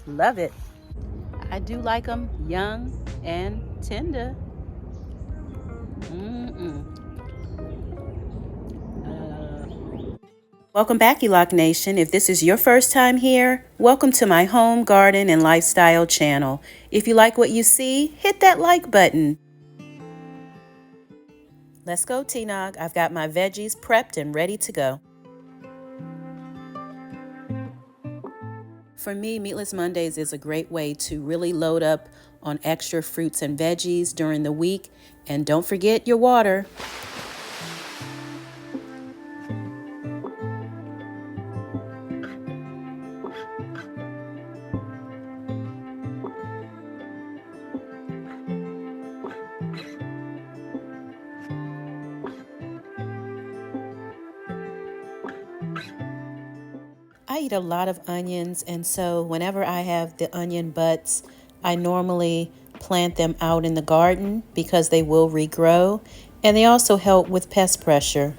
Love it. I do like them young and tender. Welcome back, Eloc Nation. If this is your first time here, welcome to my home, garden, and lifestyle channel. If you like what you see, hit that like button. Let's go, T-Nog. I've got my veggies prepped and ready to go. For me, Meatless Mondays is a great way to really load up on extra fruits and veggies during the week. And don't forget your water. I eat a lot of onions, and so whenever I have the onion butts, I normally plant them out in the garden because they will regrow, and they also help with pest pressure.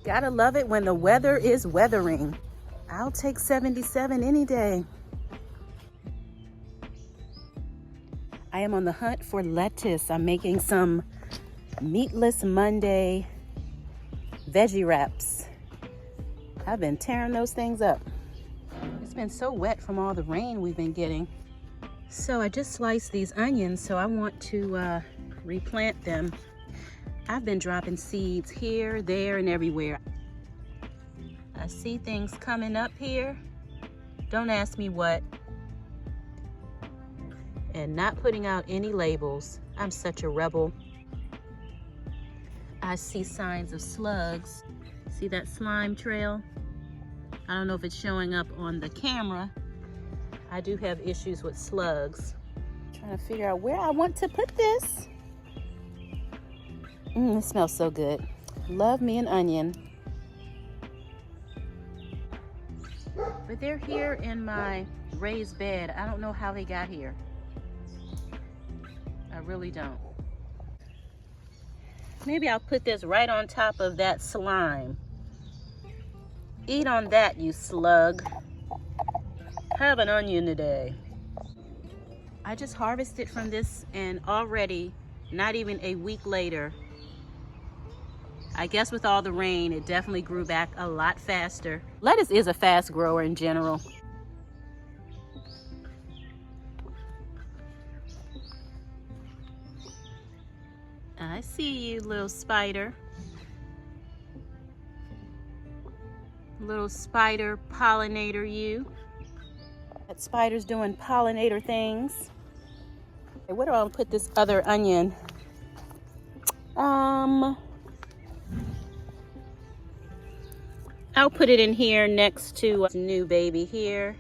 Gotta love it when the weather is weathering. I'll take 77 any day. I am on the hunt for lettuce. I'm making some Meatless Monday veggie wraps. I've been tearing those things up. It's been so wet from all the rain we've been getting. So I just sliced these onions, so I want to replant them. I've been dropping seeds here, there, and everywhere. I see things coming up here. Don't ask me what. And not putting out any labels. I'm such a rebel. I see signs of slugs. See that slime trail? I don't know if it's showing up on the camera. I do have issues with slugs. Trying to figure out where I want to put this. It smells so good. Love me an onion. But they're here in my raised bed. I don't know how they got here. I really don't. Maybe I'll put this right on top of that slime. Eat on that, you slug. Have an onion today. I just harvested from this, and already, not even a week later, I guess with all the rain, it definitely grew back a lot faster. Lettuce is a fast grower in general. I see you, little spider. Little spider pollinator, you. That spider's doing pollinator things. Okay, where do I put this other onion? I'll put it in here next to a new baby here.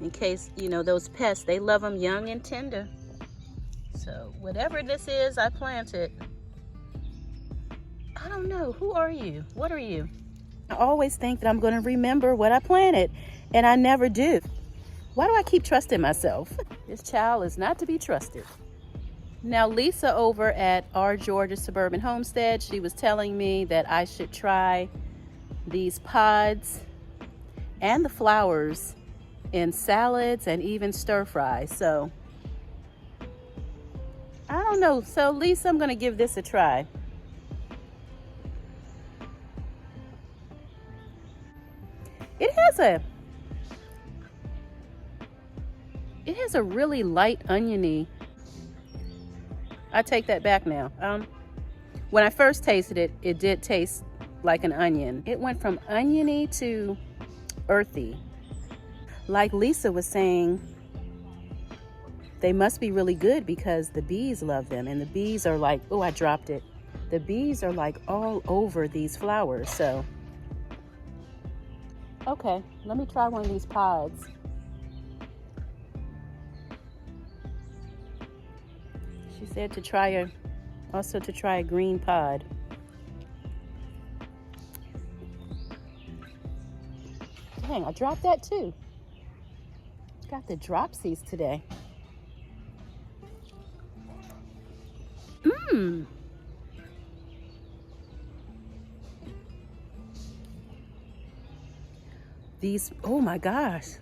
In case, you know, those pests, they love them young and tender. So whatever this is, I planted. I don't know. Who are you? What are you? I always think that I'm going to remember what I planted, and I never do. Why do I keep trusting myself? This child is not to be trusted. Now, Lisa over at our Georgia Suburban Homestead, she was telling me that I should try these pods and the flowers in salads and even stir fry. So I don't know. So Lisa, I'm going to give this a try. It has a really light oniony. I take that back now. When I first tasted it, it did taste like an onion. It went from oniony to earthy. Like Lisa was saying, they must be really good because the bees love them, and the bees are like, oh, I dropped it. The bees are like all over these flowers. So okay, let me try one of these pods. She said to try a green pod. Dang, I dropped that too. Got the dropsies today. These, oh my gosh.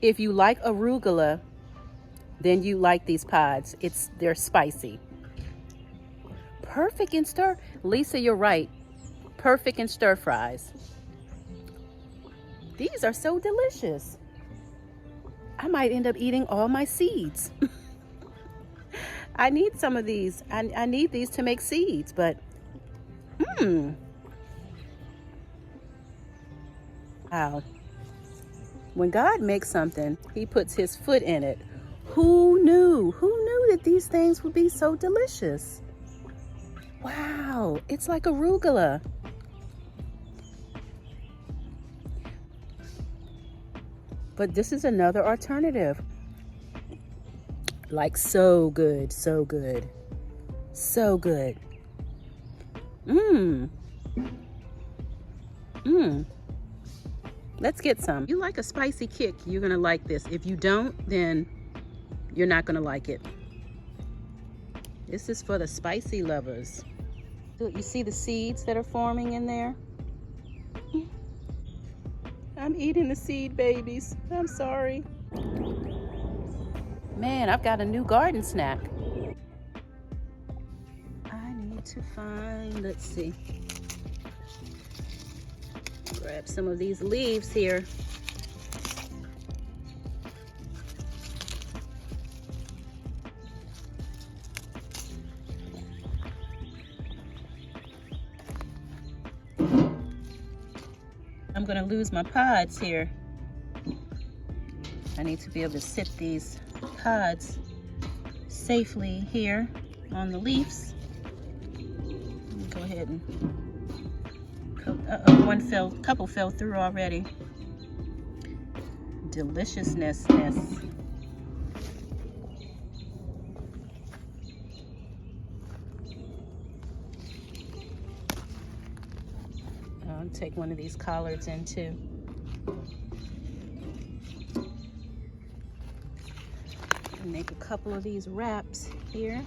If you like arugula, then you like these pods. They're spicy. Perfect in stir. Lisa, you're right. Perfect in stir fries. These are so delicious. I might end up eating all my seeds. I need some of these. I need these to make seeds, but wow. When God makes something, he puts his foot in it. Who knew? Who knew that these things would be so delicious? Wow, it's like arugula. But this is another alternative. Like so good, so good, so good. Let's get some. If you like a spicy kick, you're gonna like this. If you don't, then you're not gonna like it. This is for the spicy lovers. You see the seeds that are forming in there? I'm eating the seed babies. I'm sorry. Man, I've got a new garden snack. I need to find, let's see. Grab some of these leaves here. I'm gonna lose my pods here. I need to be able to sit these pods safely here on the leaves. Go ahead and couple fell through already. Deliciousness. I'll take one of these collards in too. Make a couple of these wraps here.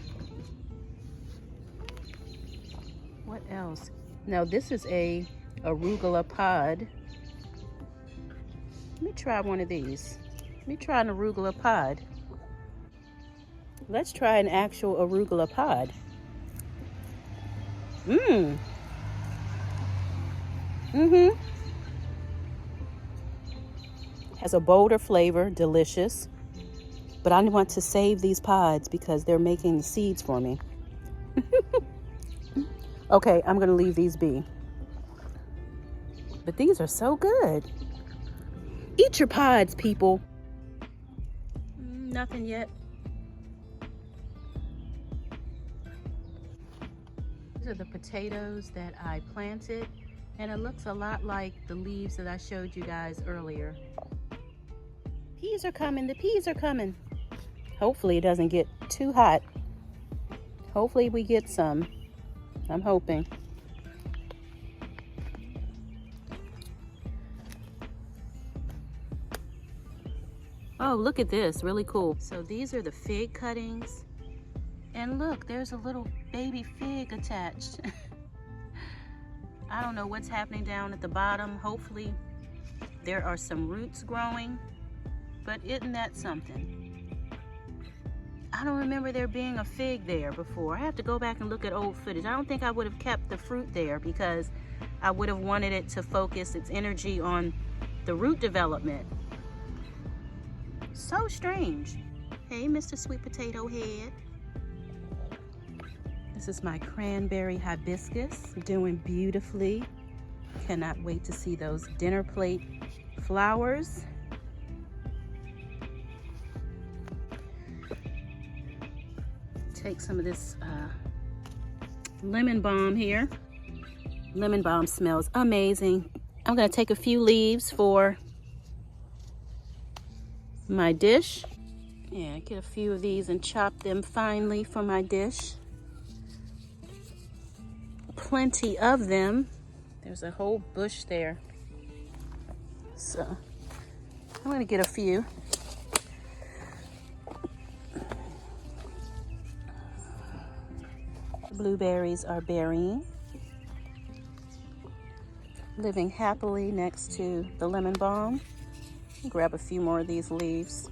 What else? Now this is a arugula pod. Let me try one of these. Let me try an arugula pod. Let's try an actual arugula pod. Has a bolder flavor, delicious. But I want to save these pods because they're making the seeds for me. Okay, I'm gonna leave these be. But these are so good. Eat your pods, people. Nothing yet. These are the potatoes that I planted, and it looks a lot like the leaves that I showed you guys earlier. Peas are coming, the peas are coming. Hopefully it doesn't get too hot. Hopefully we get some. I'm hoping. Oh, look at this, really cool. So these are the fig cuttings. And look, there's a little baby fig attached. I don't know what's happening down at the bottom. Hopefully there are some roots growing, but isn't that something? I don't remember there being a fig there before. I have to go back and look at old footage. I don't think I would have kept the fruit there because I would have wanted it to focus its energy on the root development. So strange. Hey, Mr. Sweet Potato Head. This is my cranberry hibiscus, doing beautifully. Cannot wait to see those dinner plate flowers. Take some of this lemon balm here. Lemon balm smells amazing. I'm gonna take a few leaves for my dish. Yeah, get a few of these and chop them finely for my dish. Plenty of them. There's a whole bush there. So I'm gonna get a few. Blueberries are berrying. living happily next to the lemon balm. Grab a few more of these leaves.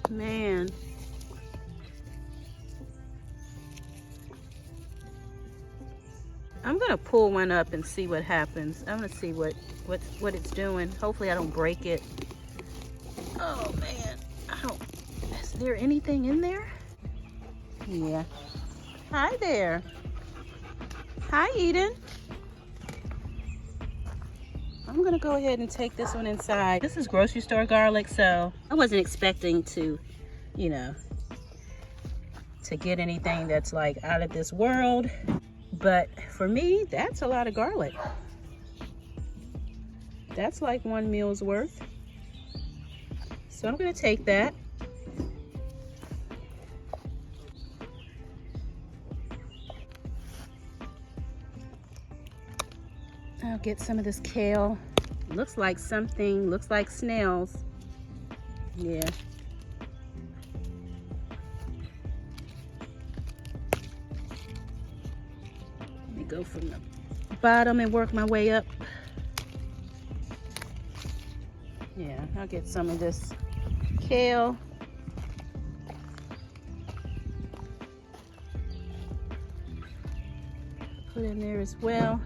Man. I'm gonna pull one up and see what happens. I'm gonna see what it's doing. Hopefully I don't break it. Oh man, is there anything in there? Yeah. Hi there. Hi, Eden. I'm gonna go ahead and take this one inside. This is grocery store garlic, so I wasn't expecting to, you know, to get anything that's like out of this world. But for me, that's a lot of garlic. That's like one meal's worth. So I'm gonna take that. I'll get some of this kale. Looks like snails. Yeah. Let me go from the bottom and work my way up. Yeah, I'll get some of this kale. Put in there as well.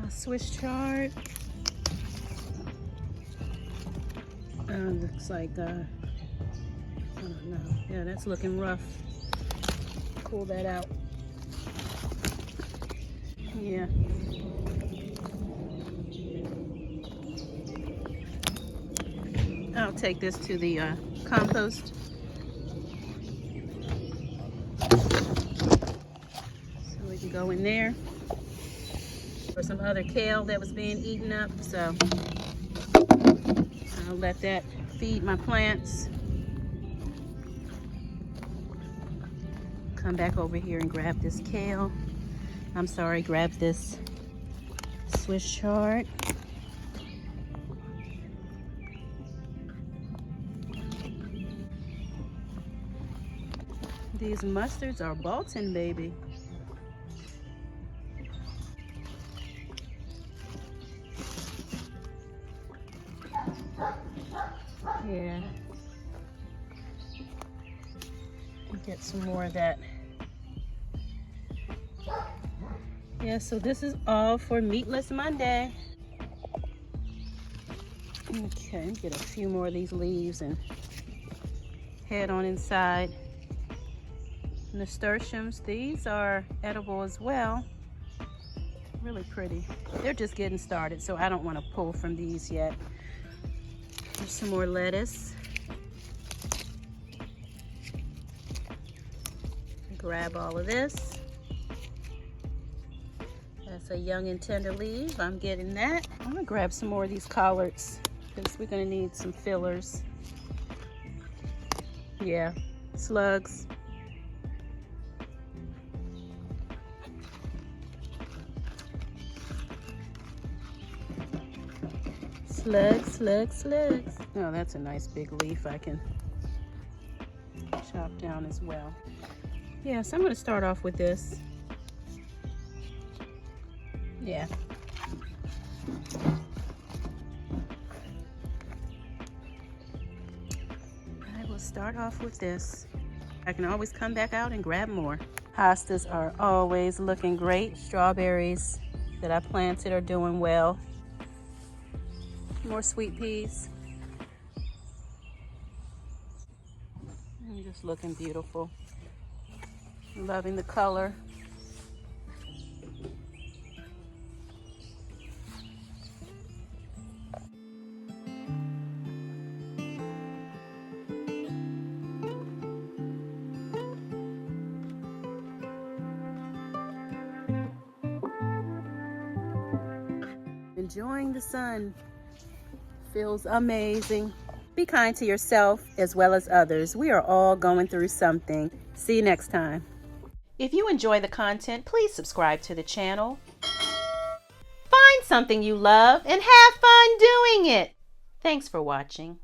Swiss chard. Looks like, I don't know. Yeah, that's looking rough. Pull that out. Yeah. I'll take this to the compost. So we can go in there. For some other kale that was being eaten up, so I'll let that feed my plants. Come back over here and grab this kale. I'm sorry, grab this Swiss chard. These mustards are Bolton, baby. Yeah. Get some more of that. Yeah, so this is all for Meatless Monday. Okay, get a few more of these leaves and head on inside. Nasturtiums, these are edible as well. Really pretty. They're just getting started, so I don't want to pull from these yet. There's some more lettuce. Grab all of this. That's a young and tender leaf. I'm getting that. I'm gonna grab some more of these collards because we're gonna need some fillers. Yeah, slugs. Slugs, slugs, slugs. Oh, that's a nice big leaf I can chop down as well. Yeah, so I'm going to start off with this. Yeah. I will start off with this. I can always come back out and grab more. Hostas are always looking great. Strawberries that I planted are doing well. More sweet peas. And just looking beautiful. Loving the color. Enjoying the sun. Feels amazing. Be kind to yourself as well as others. We are all going through something. See you next time. If you enjoy the content, please subscribe to the channel. Find something you love and have fun doing it. Thanks for watching.